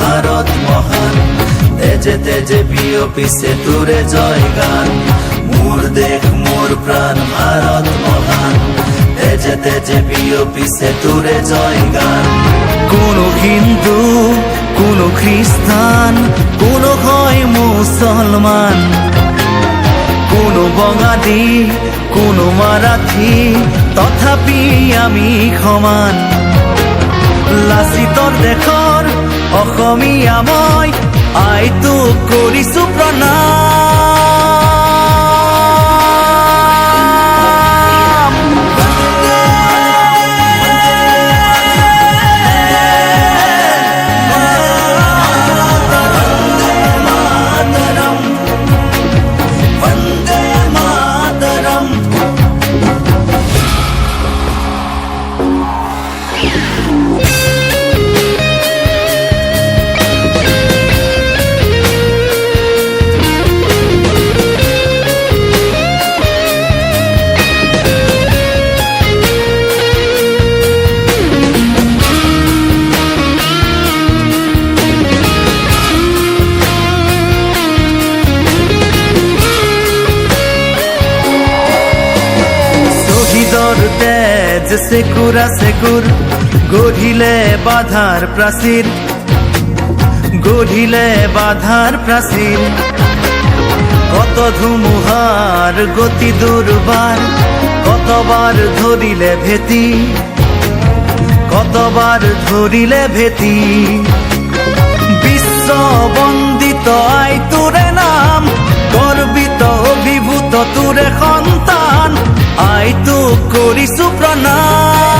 ভারত মহান তেজে তেজে বিয়পিছে তোরে জয় গান মোর দেশ মোর প্রাণ ভারত মহান তেজে তেজে বিয়পিছে তোরে জয় গান কোনো হিন্দু কোনো খ্রিস্টান কোনো হয় মুসলমান কোনো বঙালী কোনো মারাঠী তথাপি আমি সমান লাচিতৰ দেশৰ অসমীয়া মই আইতো কৰিছো প্ৰণাম বন্দে মাতৰম তেজ সেকুরা সেকুর গঢ়িলে বাধাৰ প্ৰাচীৰ গঢ়িলে বাধাৰ প্ৰাচীৰ কত ধুমুহাৰ গতি দুৰ্বাৰ কতবাৰ ধৰিলে ভেটি কতবাৰ ধৰিলে ভেটি বিশ্ব বন্দিত আই তোৰে নাম গৰ্বিত অভিভূত তোৰে সন্তান আইতো কৰিছো প্ৰণাম